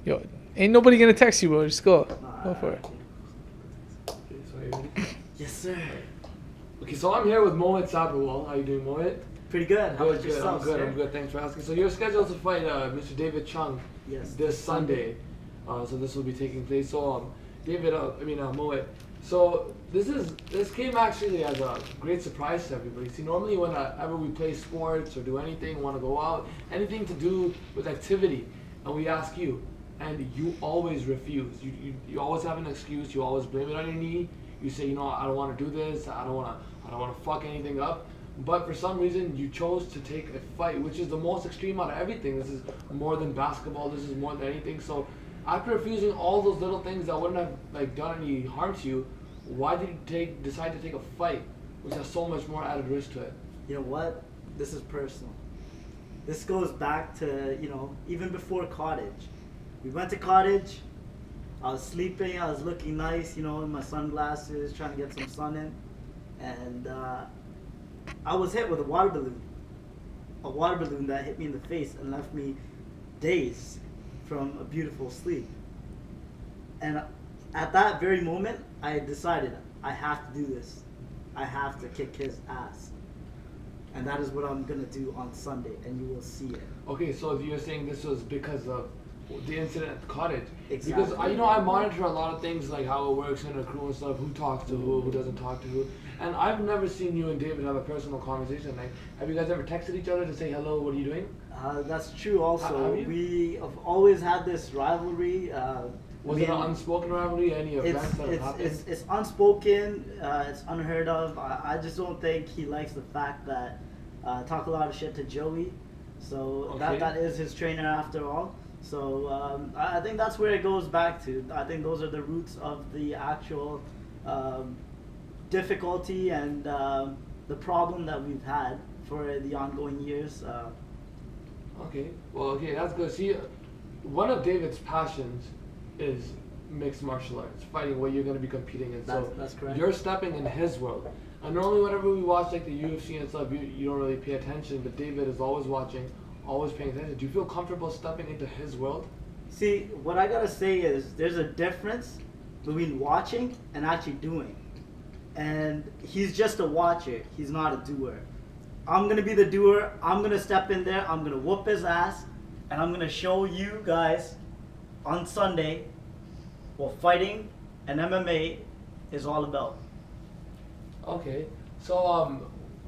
Yo, ain't nobody gonna text you, bro. Just go. Go for it. Okay, so are you ready? Yes, sir. Okay, so I'm here with Mohit Sabrhawal. How you doing, Mohit? Pretty good. How about Good, yourself, I'm good, sir? I'm good. Thanks for asking. So you're scheduled to fight Mr. David Chung Yes. this Sunday. So this will be taking place. So Mohit. So this came actually as a great surprise to everybody. See, normally whenever we play sports or do anything, want to go out, anything to do with activity, and we ask you, and you always refuse. You always have an excuse. You always blame it on your knee. You say, I don't want to do this. I don't want to fuck anything up. But for some reason, you chose to take a fight, which is the most extreme out of everything. This is more than basketball. This is more than anything. So, after refusing all those little things that wouldn't have done any harm to you, why did you decide to take a fight, which has so much more added risk to it? You know what? This is personal. This goes back to, even before college. We went to college. I was sleeping. I was looking nice, in my sunglasses, trying to get some sun in. And I was hit with a water balloon. A water balloon that hit me in the face and left me dazed from a beautiful sleep. And at that very moment, I decided I have to do this. I have to kick his ass. And that is what I'm going to do on Sunday, and you will see it. Okay, so you're saying this was because of the incident at the cottage. Exactly. Because I monitor a lot of things like how it works in a crew and stuff, who talks to who doesn't talk to who. And I've never seen you and David have a personal conversation. Like, have you guys ever texted each other to say hello, what are you doing? That's true also. Have you? We have always had this rivalry. Was it an unspoken rivalry? Any events that have happened? It's unspoken. It's unheard of. I just don't think he likes the fact that I talk a lot of shit to Joey. So Okay. that is his trainer after all. So I think that's where it goes back to. I think those are the roots of the actual difficulty and the problem that we've had for the ongoing years. Okay, that's good. See, one of David's passions is mixed martial arts, fighting, what you're going to be competing in. That's correct. You're stepping in his world. And normally whenever we watch like the UFC and stuff, you don't really pay attention, but David is always watching, always paying attention. Do you feel comfortable stepping into his world? See, what I gotta say is there's a difference between watching and actually doing. And he's just a watcher, he's not a doer. I'm gonna be the doer, I'm gonna step in there, I'm gonna whoop his ass, and I'm gonna show you guys on Sunday what fighting and MMA is all about. Okay, so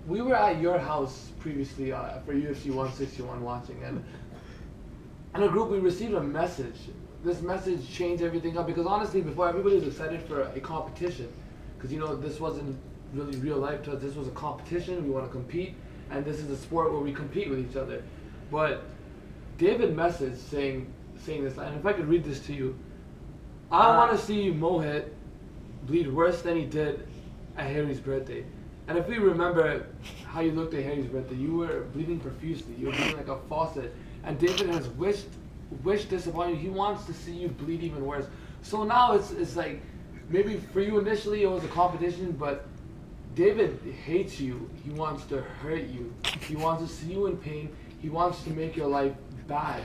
we were at your house previously for UFC 161 watching, and in a group we received a message. This message changed everything up because honestly, before everybody was excited for a competition, because this wasn't really real life to us. This was a competition. We want to compete, and this is a sport where we compete with each other. But David messaged saying this, and if I could read this to you, I want to see Mohit bleed worse than he did at Harry's birthday. And if we remember how you looked at Harry's birthday, you were bleeding profusely. You were bleeding like a faucet. And David has wished this upon you. He wants to see you bleed even worse. So now it's like, maybe for you initially it was a competition, but David hates you. He wants to hurt you. He wants to see you in pain. He wants to make your life bad.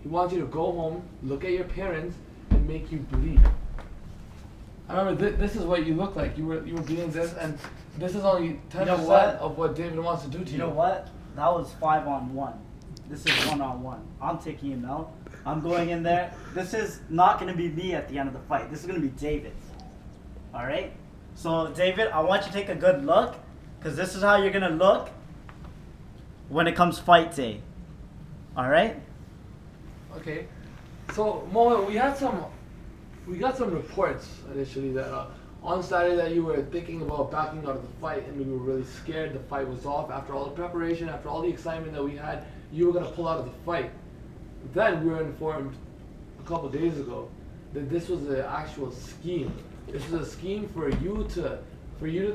He wants you to go home, look at your parents, and make you bleed. I remember this is what you look like. You were doing this, and this is only 10% of what David wants to do to you. You know what? That was 5-on-1. This is 1-on-1. I'm taking him out. I'm going in there. This is not going to be me at the end of the fight. This is going to be David. All right? So, David, I want you to take a good look, because this is how you're going to look when it comes fight day. All right? Okay. So, Mo, we got some reports initially that on Saturday that you were thinking about backing out of the fight, and we were really scared the fight was off. After all the preparation, after all the excitement that we had, you were going to pull out of the fight. Then we were informed a couple days ago that this was an actual scheme. This was a scheme for you to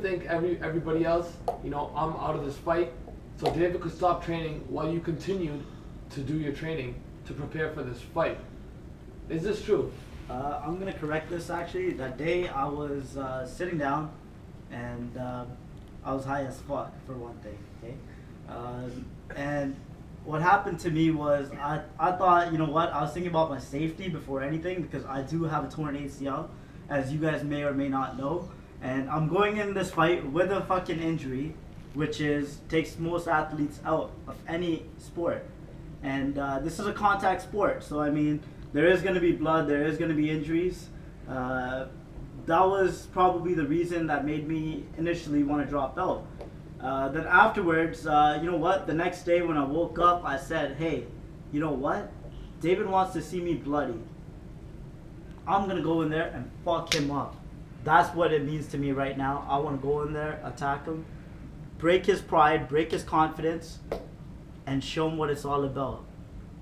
think everybody else, I'm out of this fight, so David could stop training while you continued to do your training to prepare for this fight. Is this true? I'm going to correct this actually. That day I was sitting down and I was high as fuck for one thing, okay? And what happened to me was I thought, you know what, I was thinking about my safety before anything because I do have a torn ACL, as you guys may or may not know. And I'm going in this fight with a fucking injury, which takes most athletes out of any sport. And this is a contact sport, so I mean, there is going to be blood, there is going to be injuries. That was probably the reason that made me initially want to drop out. Then afterwards, you know what? The next day when I woke up, I said, hey, you know what? David wants to see me bloody. I'm going to go in there and fuck him up. That's what it means to me right now. I want to go in there, attack him, break his pride, break his confidence, and show him what it's all about.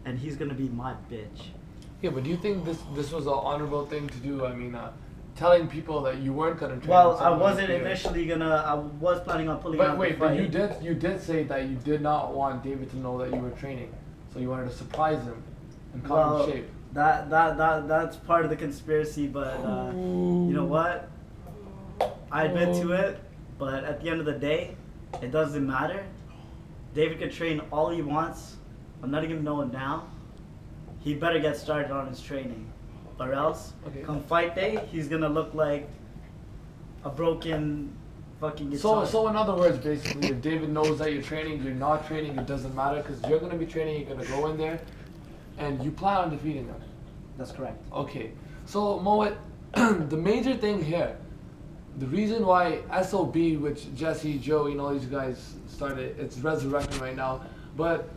And he's going to be my bitch. Yeah, but do you think this was an honorable thing to do? I mean, telling people that you weren't gonna train. Well, I wasn't initially gonna. I was planning on pulling out. But you did say that you did not want David to know that you were training, so you wanted to surprise him and come in shape. That's part of the conspiracy, but you know what? I admit to it, but at the end of the day, it doesn't matter. David can train all he wants. I'm letting him know now. He better get started on his training. Or else, come fight day, he's gonna look like a broken fucking guitar. So in other words, basically, if David knows that you're training, you're not training, it doesn't matter because you're gonna be training. You're gonna go in there, and you plan on defeating him. That's correct. Okay. So Mohit, the major thing here, the reason why SOB, which Jesse, Joe, you know, these guys started, it's resurrecting right now, but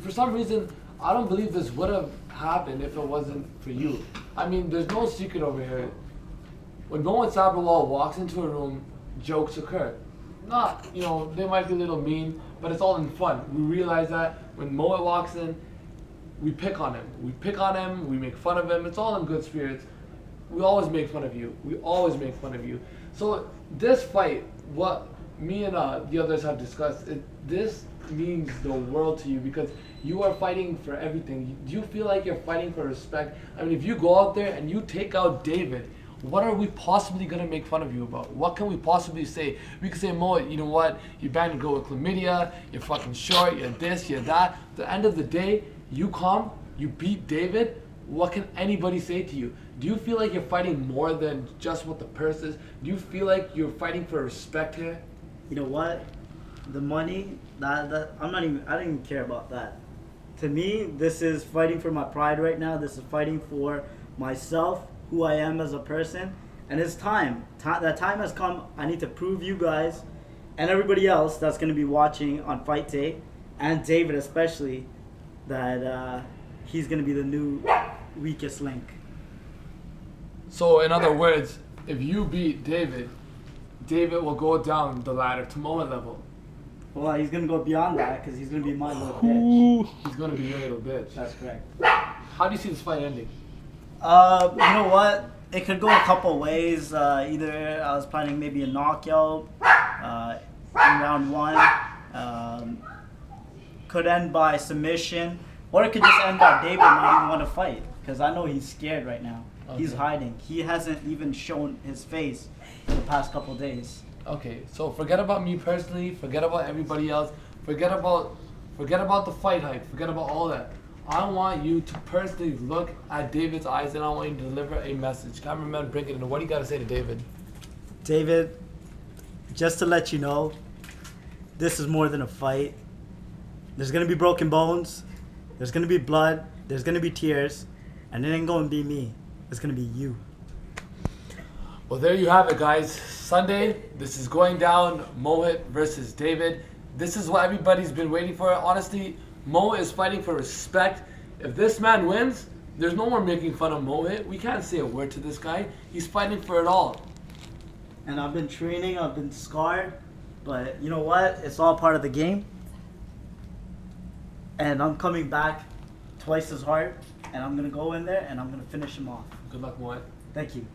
for some reason, I don't believe this would have happened if it wasn't for you. I mean, there's no secret over here. When Mohit Sabrhawal walks into a room, jokes occur. Not, you know, they might be a little mean, but it's all in fun. We realize that when Mohit walks in, we pick on him. We pick on him, we make fun of him. It's all in good spirits. We always make fun of you. We always make fun of you. So this fight, what me and the others have discussed, this means the world to you because you are fighting for everything. Do you feel like you're fighting for respect? I mean, if you go out there and you take out David, what are we possibly going to make fun of you about? What can we possibly say? We can say, Mohit, you know what? You banged a girl with chlamydia, you're fucking short, you're this, you're that. At the end of the day, you come, you beat David, what can anybody say to you? Do you feel like you're fighting more than just what the purse is? Do you feel like you're fighting for respect here? You know what? The money, I don't even care about that. To me, this is fighting for my pride right now. This is fighting for myself, who I am as a person. And it's time. That time has come. I need to prove you guys and everybody else that's going to be watching on Fight Day, and David especially, that he's going to be the new weakest link. So in other words, if you beat David, David will go down the ladder to Mohit level. Well, he's going to go beyond that because he's going to be my little bitch. He's going to be your little bitch. That's correct. How do you see this fight ending? You know what? It could go a couple ways. Either I was planning maybe a knockout in round one. Could end by submission. Or it could just end by David not even want to fight. Because I know he's scared right now. Okay. He's hiding. He hasn't even shown his face for the past couple days. Okay, so forget about me personally, forget about everybody else, forget about the fight hype, forget about all that. I want you to personally look at David's eyes and I want you to deliver a message. Cameraman, bring it in. What do you got to say to David? David, just to let you know, this is more than a fight. There's going to be broken bones, there's going to be blood, there's going to be tears, and it ain't going to be me. It's going to be you. Well, there you have it, guys. Sunday, this is going down. Mohit versus David. This is what everybody's been waiting for. Honestly, Mohit is fighting for respect. If this man wins, there's no more making fun of Mohit. We can't say a word to this guy. He's fighting for it all. And I've been training. I've been scarred. But you know what? It's all part of the game. And I'm coming back twice as hard. And I'm going to go in there and I'm going to finish him off. Good luck, Mohit. Thank you.